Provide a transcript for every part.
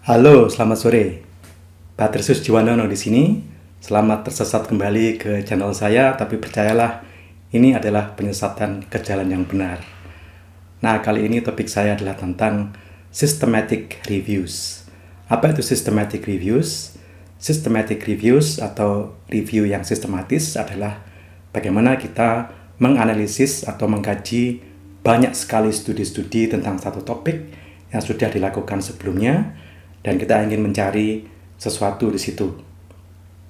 Halo, selamat sore. Patrisius Jiwandono di sini. Selamat tersesat kembali ke channel saya, tapi percayalah, ini adalah penyesatan ke jalan yang benar. Nah, kali ini topik saya adalah tentang systematic reviews. Apa itu systematic reviews? Systematic reviews atau review yang sistematis adalah bagaimana kita menganalisis atau mengkaji banyak sekali studi-studi tentang satu topik yang sudah dilakukan sebelumnya, dan kita ingin mencari sesuatu di situ.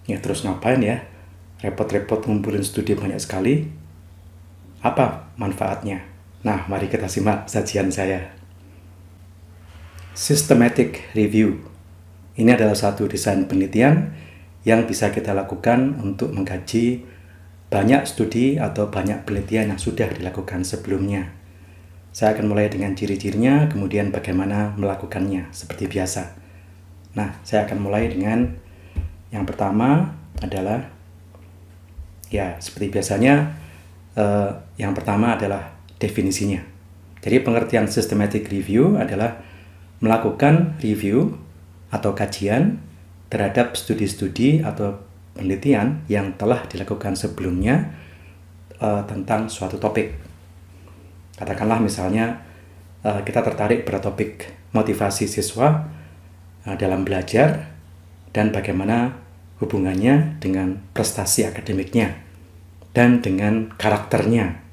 Ya, terus ngapain ya? Repot-repot ngumpulin studi banyak sekali. Apa manfaatnya? Nah, mari kita simak sajian saya. Systematic review. Ini adalah satu desain penelitian yang bisa kita lakukan untuk mengkaji banyak studi atau banyak penelitian yang sudah dilakukan sebelumnya. Saya akan mulai dengan ciri-cirinya, kemudian bagaimana melakukannya seperti biasa. Nah, saya akan mulai dengan yang pertama adalah, ya seperti biasanya, yang pertama adalah definisinya. Jadi pengertian systematic review adalah melakukan review atau kajian terhadap studi-studi atau penelitian yang telah dilakukan sebelumnya tentang suatu topik. Katakanlah misalnya kita tertarik pada topik motivasi siswa dalam belajar dan bagaimana hubungannya dengan prestasi akademiknya dan dengan karakternya.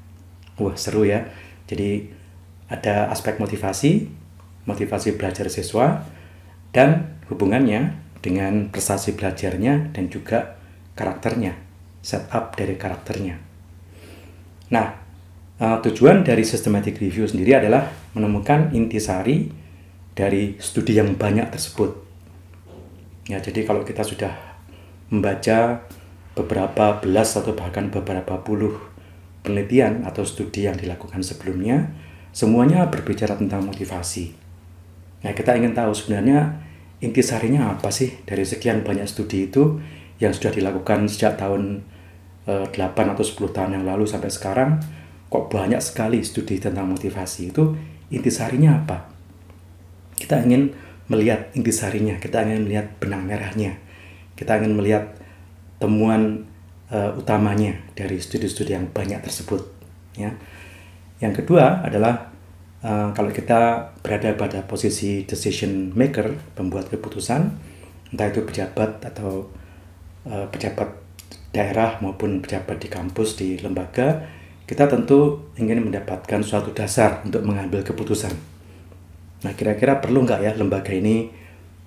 Wah, seru ya. Jadi ada aspek motivasi belajar siswa dan hubungannya dengan prestasi belajarnya dan juga karakternya, setup dari karakternya. Nah, tujuan dari systematic review sendiri adalah menemukan intisari dari studi yang banyak tersebut. Ya, jadi kalau kita sudah membaca beberapa belas atau bahkan beberapa puluh penelitian atau studi yang dilakukan sebelumnya, semuanya berbicara tentang motivasi. Nah, kita ingin tahu sebenarnya intisarinya apa sih dari sekian banyak studi itu yang sudah dilakukan sejak tahun 8 atau 10 tahun yang lalu sampai sekarang. Kok banyak sekali studi tentang motivasi itu, intisarinya apa? Kita ingin melihat intisarinya, kita ingin melihat benang merahnya, kita ingin melihat temuan utamanya dari studi-studi yang banyak tersebut. Ya. Yang kedua adalah kalau kita berada pada posisi decision maker, pembuat keputusan, entah itu pejabat atau pejabat daerah maupun pejabat di kampus, di lembaga, kita tentu ingin mendapatkan suatu dasar untuk mengambil keputusan. Nah, kira-kira perlu nggak ya lembaga ini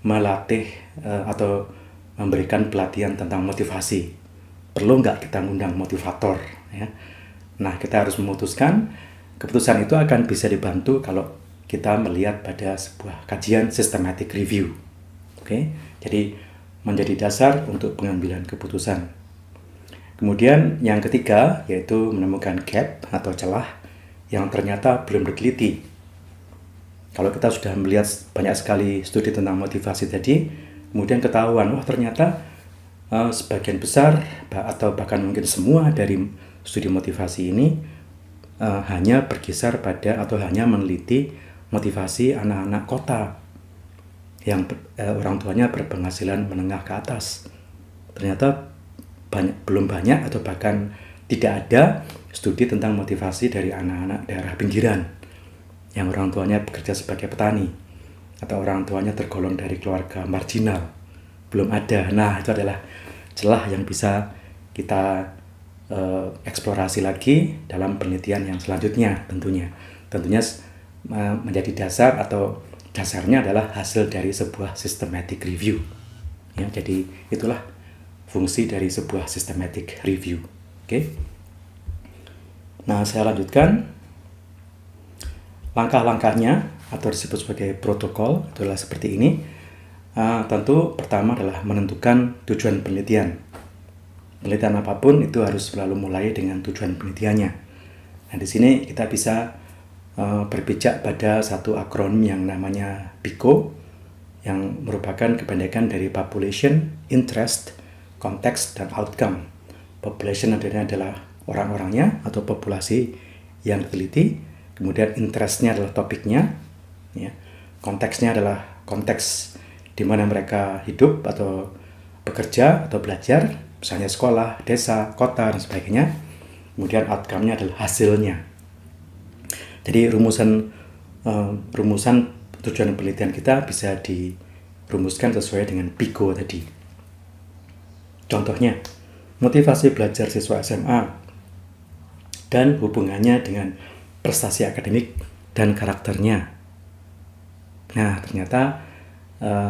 melatih atau memberikan pelatihan tentang motivasi? Perlu nggak kita ngundang motivator? Ya? Nah, kita harus memutuskan. Keputusan itu akan bisa dibantu kalau kita melihat pada sebuah kajian systematic review. Oke? Jadi menjadi dasar untuk pengambilan keputusan. Kemudian yang ketiga yaitu menemukan gap atau celah yang ternyata belum diteliti. Kalau kita sudah melihat banyak sekali studi tentang motivasi tadi, kemudian ketahuan, wah ternyata sebagian besar atau bahkan mungkin semua dari studi motivasi ini hanya berkisar pada atau hanya meneliti motivasi anak-anak kota yang orang tuanya berpenghasilan menengah ke atas. Ternyata belum banyak atau bahkan tidak ada studi tentang motivasi dari anak-anak daerah pinggiran yang orang tuanya bekerja sebagai petani atau orang tuanya tergolong dari keluarga marginal. Belum ada. Nah, itu adalah celah yang bisa kita eksplorasi lagi dalam penelitian yang selanjutnya tentunya. Tentunya menjadi dasar atau dasarnya adalah hasil dari sebuah systematic review. Ya, jadi itulah fungsi dari sebuah systematic review. Oke. Nah, saya lanjutkan. Langkah-langkahnya atau disebut sebagai protokol adalah seperti ini. Tentu pertama adalah menentukan tujuan penelitian. Penelitian apapun itu harus selalu mulai dengan tujuan penelitiannya. Nah, di sini kita bisa berpijak pada satu akronim yang namanya PICO, yang merupakan kependekan dari Population, Interest, Context, dan Outcome. Population adalah orang-orangnya atau populasi yang diteliti. Kemudian interestnya adalah topiknya, ya. Konteksnya adalah konteks di mana mereka hidup atau bekerja atau belajar, misalnya sekolah, desa, kota, dan sebagainya. Kemudian outcome-nya adalah hasilnya. Jadi rumusan tujuan penelitian kita bisa dirumuskan sesuai dengan PIGO tadi. Contohnya, motivasi belajar siswa SMA dan hubungannya dengan prestasi akademik dan karakternya. Nah, ternyata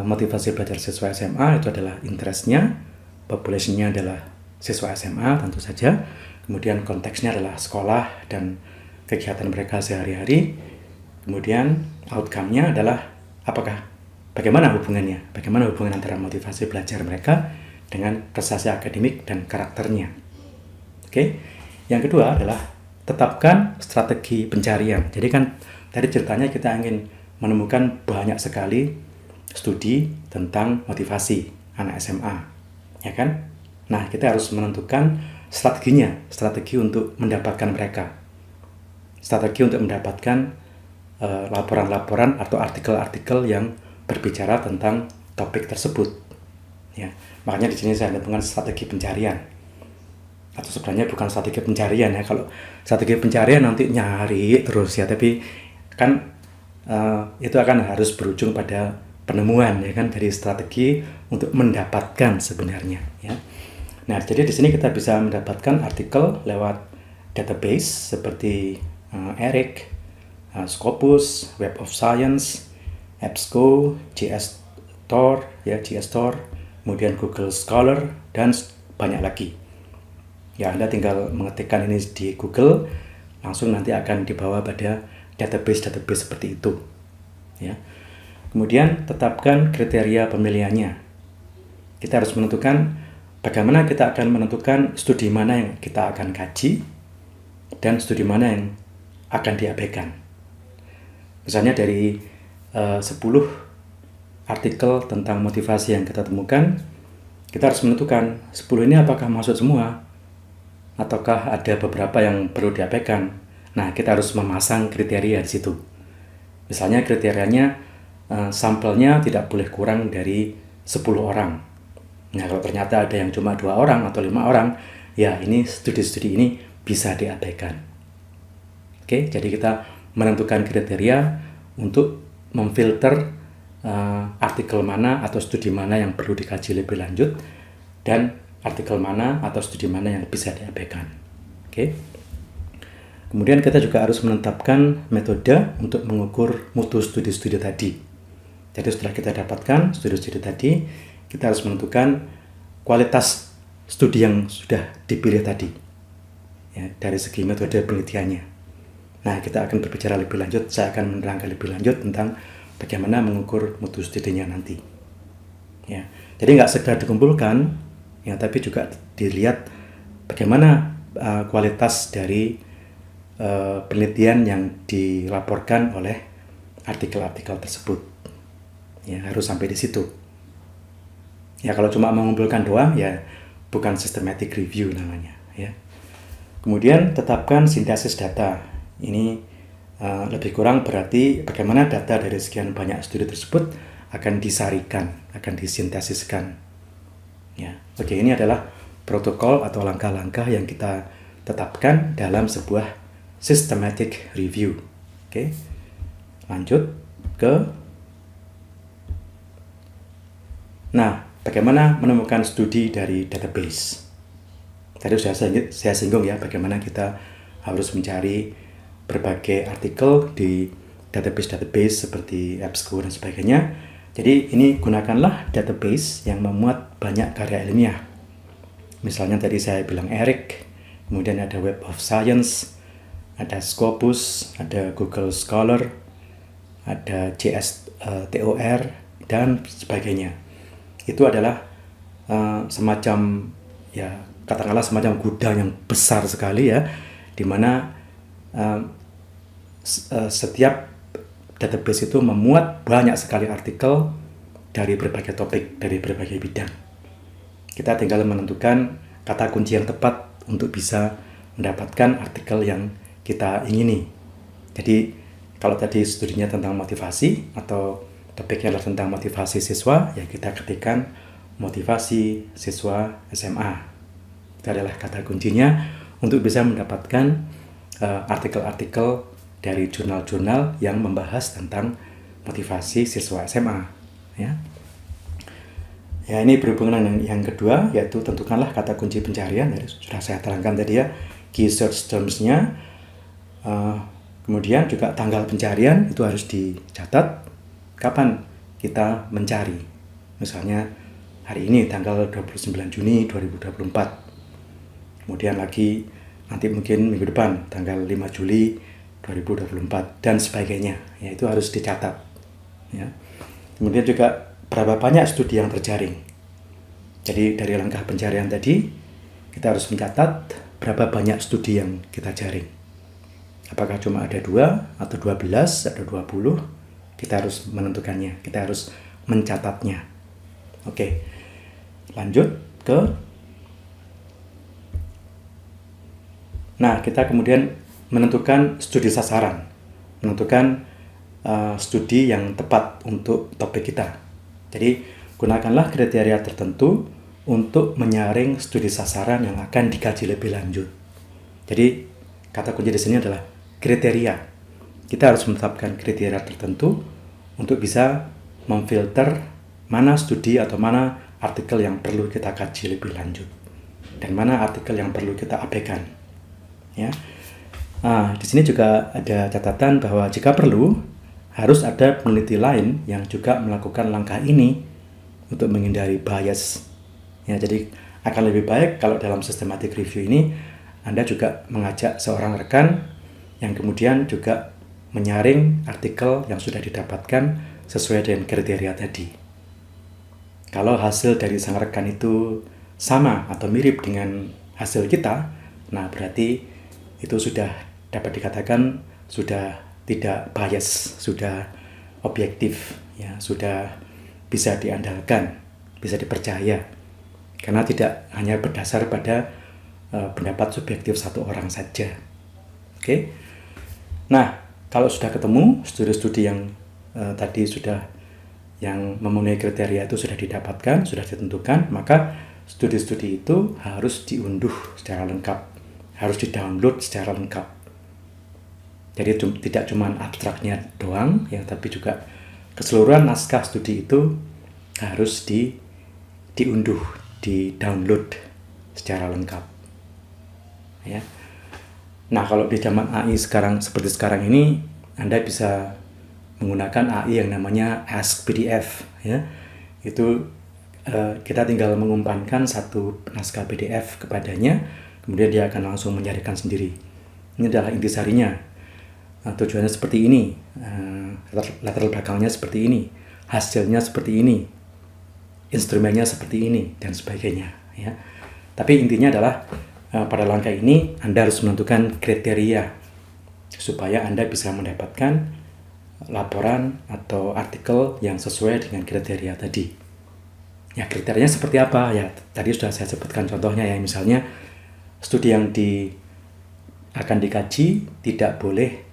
motivasi belajar siswa SMA itu adalah interest-nya, population-nya adalah siswa SMA tentu saja, kemudian konteksnya adalah sekolah dan kegiatan mereka sehari-hari, kemudian outcome-nya adalah bagaimana hubungan antara motivasi belajar mereka dengan prestasi akademik dan karakternya. Oke. Yang kedua adalah tetapkan strategi pencarian. Jadi kan tadi ceritanya kita ingin menemukan banyak sekali studi tentang motivasi anak SMA, ya kan? Nah, kita harus menentukan strategi untuk mendapatkan mereka. Strategi untuk mendapatkan laporan-laporan atau artikel-artikel yang berbicara tentang topik tersebut. Ya, makanya di sini saya menemukan strategi pencarian. Atau sebenarnya bukan strategi pencarian ya. Kalau strategi pencarian nanti nyari terus ya, tapi kan itu akan harus berujung pada penemuan ya kan, dari strategi untuk mendapatkan sebenarnya ya. Nah, jadi di sini kita bisa mendapatkan artikel lewat database seperti ERIC, Scopus, Web of Science, EBSCO, JSTOR, kemudian Google Scholar, dan banyak lagi. Ya, Anda tinggal mengetikkan ini di Google, langsung nanti akan dibawa pada database seperti itu. Ya. Kemudian tetapkan kriteria pemilihannya. Kita harus menentukan bagaimana kita akan menentukan studi mana yang kita akan kaji dan studi mana yang akan diabaikan. Misalnya dari 10 artikel tentang motivasi yang kita temukan, kita harus menentukan 10 ini apakah masuk semua ataukah ada beberapa yang perlu diabaikan. Nah, kita harus memasang kriteria di situ. Misalnya kriterianya sampelnya tidak boleh kurang dari 10 orang. Nah, kalau ternyata ada yang cuma 2 orang atau 5 orang, ya ini studi-studi ini bisa diabaikan. Oke, jadi kita menentukan kriteria untuk memfilter artikel mana atau studi mana yang perlu dikaji lebih lanjut dan artikel mana atau studi mana yang bisa diabaikan. Oke. Kemudian kita juga harus menetapkan metode untuk mengukur mutu studi-studi tadi. Jadi setelah kita dapatkan studi-studi tadi, kita harus menentukan kualitas studi yang sudah dipilih tadi, ya, dari segi metode penelitiannya. Nah, kita akan berbicara lebih lanjut, saya akan menerangkan lebih lanjut tentang bagaimana mengukur mutu studinya nanti. Ya, jadi nggak sekedar dikumpulkan, ya, tapi juga dilihat bagaimana kualitas dari penelitian yang dilaporkan oleh artikel-artikel tersebut. Ya, harus sampai di situ. Ya, kalau cuma mengumpulkan doang, ya bukan systematic review namanya. Ya. Kemudian tetapkan sintesis data. Ini lebih kurang berarti bagaimana data dari sekian banyak studi tersebut akan disarikan, akan disintesiskan. Ya, oke, ini adalah protokol atau langkah-langkah yang kita tetapkan dalam sebuah systematic review. Oke, lanjut ke. Nah, bagaimana menemukan studi dari database? Tadi sudah saya singgung ya, bagaimana kita harus mencari berbagai artikel di database seperti EBSCO dan sebagainya. Jadi ini gunakanlah database yang memuat banyak karya ilmiah. Misalnya tadi saya bilang ERIC, kemudian ada Web of Science, ada Scopus, ada Google Scholar, ada JSTOR, dan sebagainya. Itu adalah semacam, ya katakanlah semacam gudang yang besar sekali ya, di mana setiap database itu memuat banyak sekali artikel dari berbagai topik, dari berbagai bidang. Kita tinggal menentukan kata kunci yang tepat untuk bisa mendapatkan artikel yang kita ingini. Jadi kalau tadi studinya tentang motivasi atau topiknya adalah tentang motivasi siswa, ya kita ketikkan motivasi siswa SMA. Itu adalah kata kuncinya untuk bisa mendapatkan artikel-artikel dari jurnal-jurnal yang membahas tentang motivasi siswa SMA. Ya, ini berhubungan dengan yang kedua, yaitu tentukanlah kata kunci pencarian. Jadi, sudah saya terangkan tadi ya, key search terms-nya. Kemudian juga tanggal pencarian itu harus dicatat kapan kita mencari. Misalnya hari ini tanggal 29 Juni 2024. Kemudian lagi nanti mungkin minggu depan tanggal 5 Juli 2024 dan sebagainya. Ya, itu harus dicatat. Ya. Kemudian juga berapa banyak studi yang terjaring. Jadi dari langkah pencarian tadi, kita harus mencatat berapa banyak studi yang kita jaring. Apakah cuma ada 2, atau 12, atau 20, kita harus menentukannya, kita harus mencatatnya. Oke, lanjut ke... Nah, kita kemudian menentukan studi sasaran, menentukan studi yang tepat untuk topik kita. Jadi, gunakanlah kriteria tertentu untuk menyaring studi sasaran yang akan dikaji lebih lanjut. Jadi, kata kunci di sini adalah kriteria. Kita harus menetapkan kriteria tertentu untuk bisa memfilter mana studi atau mana artikel yang perlu kita kaji lebih lanjut dan mana artikel yang perlu kita abaikan. Ya. Nah, di sini juga ada catatan bahwa jika perlu harus ada peneliti lain yang juga melakukan langkah ini untuk menghindari bias. Ya, jadi akan lebih baik kalau dalam systematic review ini Anda juga mengajak seorang rekan yang kemudian juga menyaring artikel yang sudah didapatkan sesuai dengan kriteria tadi. Kalau hasil dari sang rekan itu sama atau mirip dengan hasil kita, nah berarti itu sudah dapat dikatakan sudah tidak bias, sudah objektif, ya, sudah bisa diandalkan, bisa dipercaya, karena tidak hanya berdasar pada pendapat subjektif satu orang saja. Oke. Nah, kalau sudah ketemu studi-studi yang tadi sudah yang memenuhi kriteria itu sudah didapatkan, sudah ditentukan, maka studi-studi itu harus diunduh secara lengkap, harus di-download secara lengkap. Jadi tidak cuma abstraknya doang, ya, tapi juga keseluruhan naskah studi itu harus diunduh, di-download secara lengkap. Ya. Nah, kalau di zaman AI sekarang seperti sekarang ini, Anda bisa menggunakan AI yang namanya Ask PDF. Ya. Itu kita tinggal mengumpankan satu naskah PDF kepadanya, kemudian dia akan langsung mencarikan sendiri. Ini adalah intisarinya. Tujuannya seperti ini, latar belakangnya seperti ini, hasilnya seperti ini, instrumennya seperti ini, dan sebagainya. Ya. Tapi intinya adalah pada langkah ini Anda harus menentukan kriteria supaya Anda bisa mendapatkan laporan atau artikel yang sesuai dengan kriteria tadi. Ya, kriterianya seperti apa? Ya, tadi sudah saya sebutkan contohnya, ya, misalnya studi yang akan dikaji tidak boleh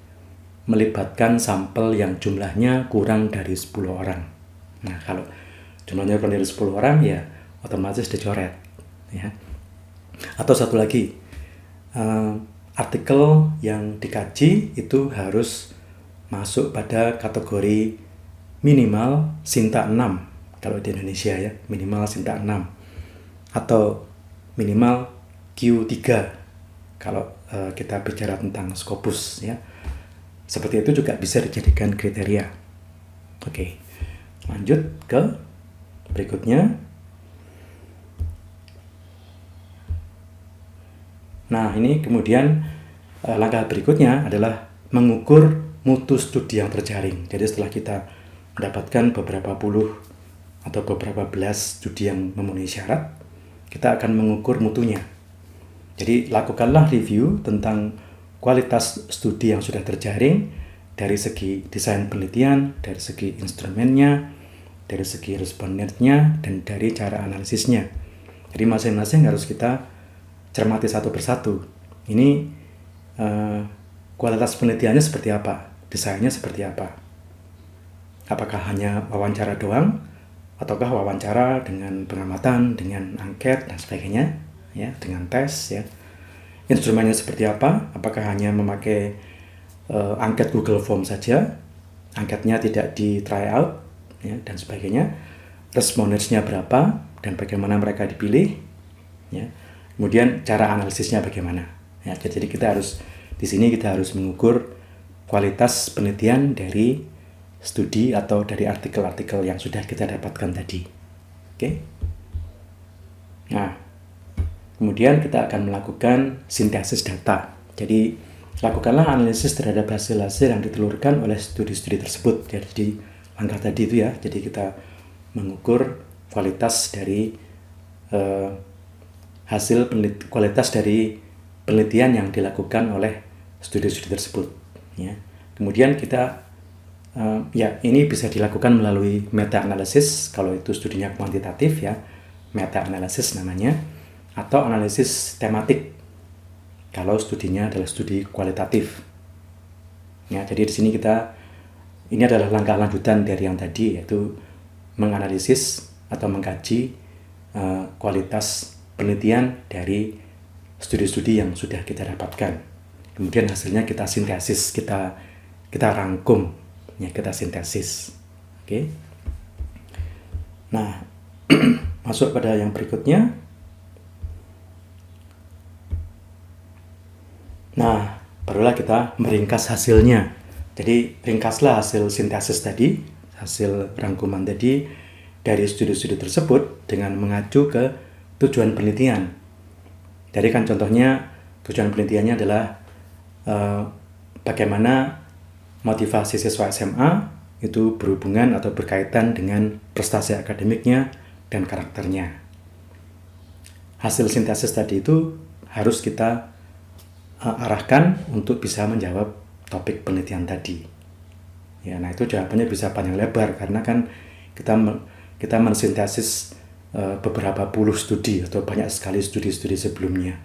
melibatkan sampel yang jumlahnya kurang dari 10 orang. Nah, kalau jumlahnya kurang dari 10 orang, ya otomatis dicoret. Ya. Atau satu lagi, artikel yang dikaji itu harus masuk pada kategori minimal Sinta 6, kalau di Indonesia, ya, minimal Sinta 6. Atau minimal Q3, kalau kita bicara tentang Scopus, ya. Seperti itu juga bisa dijadikan kriteria. Oke, lanjut ke berikutnya. Nah, ini kemudian langkah berikutnya adalah mengukur mutu studi yang terjaring. Jadi setelah kita mendapatkan beberapa puluh atau beberapa belas studi yang memenuhi syarat, kita akan mengukur mutunya. Jadi lakukanlah review tentang kualitas studi yang sudah terjaring dari segi desain penelitian, dari segi instrumennya, dari segi respondennya, dan dari cara analisisnya. Jadi masing-masing harus kita cermati satu persatu. Ini kualitas penelitiannya seperti apa, desainnya seperti apa. Apakah hanya wawancara doang, ataukah wawancara dengan pengamatan, dengan angket dan sebagainya, ya, dengan tes, ya. Instrumennya seperti apa? Apakah hanya memakai angket Google Form saja, angketnya tidak di try out, ya, dan sebagainya. Respondersnya berapa dan bagaimana mereka dipilih, ya. Kemudian cara analisisnya bagaimana, ya. Jadi di sini kita harus mengukur kualitas penelitian dari studi atau dari artikel-artikel yang sudah kita dapatkan tadi. Oke. Nah, kemudian kita akan melakukan sintesis data. Jadi, lakukanlah analisis terhadap hasil-hasil yang ditelurkan oleh studi-studi tersebut. Jadi, langkah tadi itu, ya. Jadi, kita mengukur kualitas dari kualitas dari penelitian yang dilakukan oleh studi-studi tersebut, ya. Kemudian kita ini bisa dilakukan melalui meta-analisis kalau itu studinya kuantitatif, ya, meta-analisis namanya, atau analisis tematik kalau studinya adalah studi kualitatif. Ya, jadi di sini ini adalah langkah lanjutan dari yang tadi, yaitu menganalisis atau mengkaji kualitas penelitian dari studi-studi yang sudah kita dapatkan. Kemudian hasilnya kita sintesis, kita rangkum, ya, kita sintesis. Oke. Nah, masuk pada yang berikutnya. Nah, barulah kita meringkas hasilnya. Jadi, ringkaslah hasil sintesis tadi, hasil rangkuman tadi dari studi-studi tersebut dengan mengacu ke tujuan penelitian. Jadi kan contohnya tujuan penelitiannya adalah bagaimana motivasi siswa SMA itu berhubungan atau berkaitan dengan prestasi akademiknya dan karakternya. Hasil sintesis tadi itu harus kita arahkan untuk bisa menjawab topik penelitian tadi. Ya, nah itu jawabannya bisa panjang lebar karena kan kita mensintesis beberapa puluh studi atau banyak sekali studi-studi sebelumnya.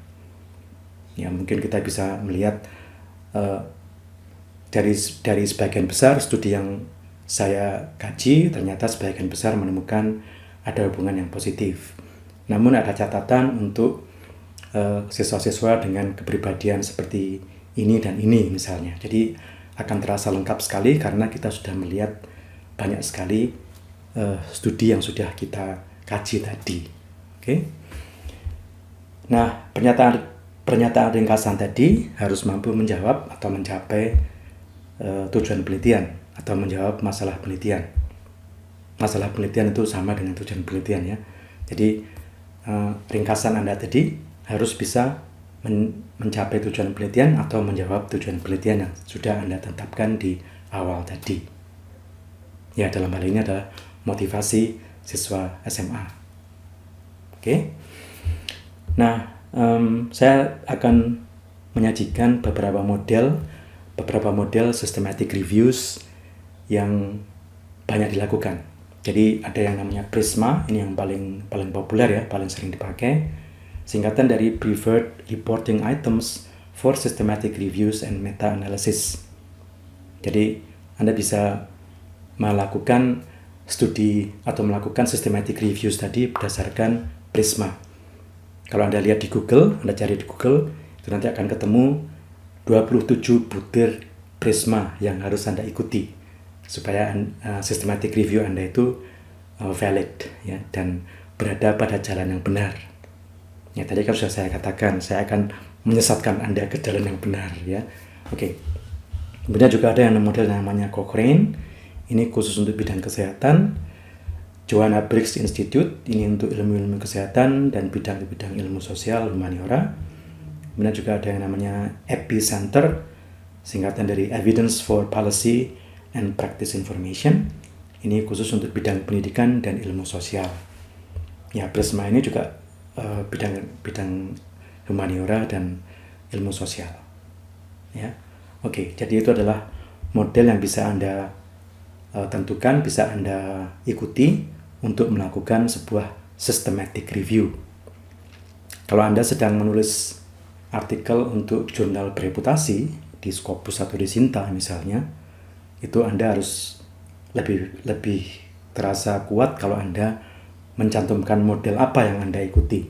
Ya, mungkin kita bisa melihat dari sebagian besar studi yang saya kaji, ternyata sebagian besar menemukan ada hubungan yang positif. Namun ada catatan untuk siswa-siswa dengan kepribadian seperti ini dan ini misalnya. Jadi akan terasa lengkap sekali karena kita sudah melihat banyak sekali studi yang sudah kita kaji tadi. Oke. Nah, pernyataan ringkasan tadi harus mampu menjawab atau mencapai tujuan penelitian atau menjawab masalah penelitian. Masalah penelitian itu sama dengan tujuan penelitian, ya. Jadi ringkasan Anda tadi harus bisa mencapai tujuan penelitian atau menjawab tujuan penelitian yang sudah Anda tetapkan di awal tadi. Ya, dalam hal ini adalah motivasi siswa SMA. Oke. Nah, saya akan menyajikan beberapa model systematic reviews yang banyak dilakukan. Jadi ada yang namanya PRISMA, ini yang paling populer, ya, paling sering dipakai. Singkatan dari Preferred Reporting Items for Systematic Reviews and Meta-Analysis. Jadi Anda bisa melakukan studi atau melakukan systematic reviews tadi berdasarkan PRISMA. Kalau Anda lihat di Google, Anda cari di Google, itu nanti akan ketemu 27 butir PRISMA yang harus Anda ikuti supaya systematic review Anda itu valid, ya, dan berada pada jalan yang benar. Ya, tadi kan sudah saya katakan, saya akan menyesatkan Anda ke jalan yang benar, ya. Oke. Kemudian juga ada yang model namanya Cochrane, ini khusus untuk bidang kesehatan. Joanna Briggs Institute, ini untuk ilmu-ilmu kesehatan dan bidang-bidang ilmu sosial, humaniora. Kemudian juga ada yang namanya Epicenter, singkatan dari Evidence for Policy and Practice Information. Ini khusus untuk bidang pendidikan dan ilmu sosial. Ya, PRISMA ini juga bidang humaniora dan ilmu sosial. Ya, oke. Jadi itu adalah model yang bisa Anda tentukan, bisa Anda ikuti untuk melakukan sebuah systematic review. Kalau Anda sedang menulis artikel untuk jurnal bereputasi di Scopus atau di Sinta misalnya, itu Anda harus lebih terasa kuat kalau Anda mencantumkan model apa yang Anda ikuti.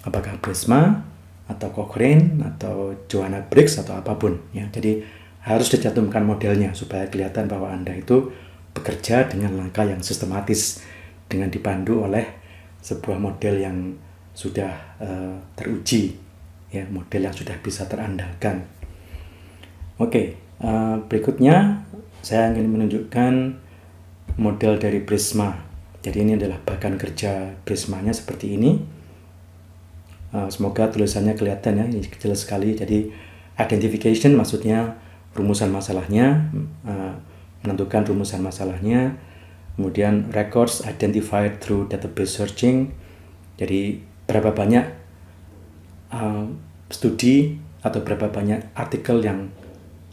Apakah Prisma, atau Cochrane, atau Joanna Briggs, atau apapun. Ya. Jadi harus dicantumkan modelnya supaya kelihatan bahwa Anda itu bekerja dengan langkah yang sistematis, dengan dipandu oleh sebuah model yang sudah teruji, ya, model yang sudah bisa terandalkan. Oke, berikutnya saya ingin menunjukkan model dari Prisma. Jadi ini adalah bagan kerja Prismanya seperti ini. Semoga tulisannya kelihatan ya, ini kecil sekali. Jadi identification maksudnya rumusan masalahnya, menentukan rumusan masalahnya. Kemudian records identified through database searching. Jadi berapa banyak studi atau berapa banyak artikel yang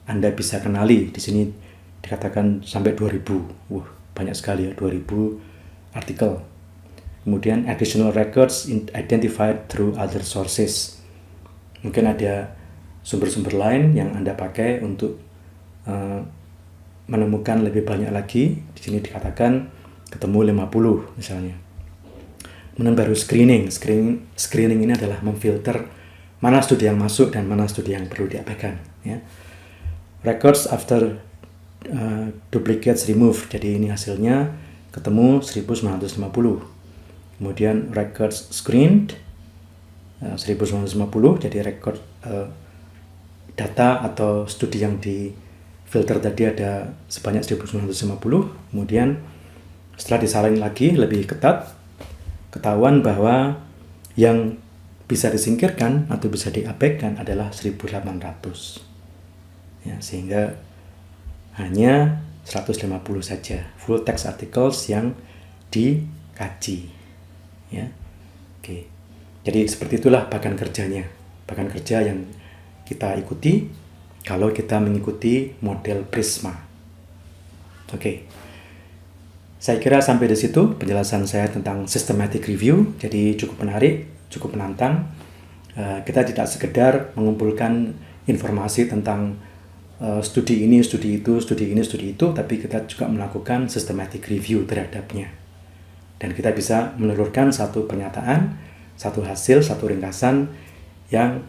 Anda bisa kenali. Di sini dikatakan sampai 2000. Wah, banyak sekali ya, 2000 artikel. Kemudian additional records identified through other sources. Mungkin ada sumber-sumber lain yang Anda pakai untuk menemukan lebih banyak lagi. Di sini dikatakan ketemu 50 misalnya. Kemudian baru screening. Screening ini adalah memfilter mana studi yang masuk dan mana studi yang perlu diabaikan. Ya. Records after duplicates removed. Jadi ini hasilnya ketemu 1950. Kemudian records screened 1950. Jadi record data atau studi yang difilter tadi ada sebanyak 1950. Kemudian setelah disalin lagi lebih ketat, ketahuan bahwa yang bisa disingkirkan atau bisa diabaikan adalah 1800. Ya, sehingga hanya 150 saja full text articles yang dikaji. Ya. Oke. Jadi seperti itulah bagan kerjanya. Bagan kerja yang kita ikuti kalau kita mengikuti model Prisma. Oke. Saya kira sampai di situ penjelasan saya tentang systematic review. Jadi cukup menarik, cukup menantang. Kita tidak sekedar mengumpulkan informasi tentang studi ini, studi itu, studi ini, studi itu, tapi kita juga melakukan systematic review terhadapnya. Dan kita bisa menelurkan satu pernyataan, satu hasil, satu ringkasan yang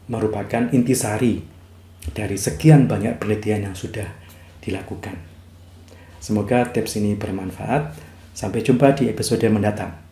merupakan intisari dari sekian banyak penelitian yang sudah dilakukan. Semoga tips ini bermanfaat. Sampai jumpa di episode mendatang.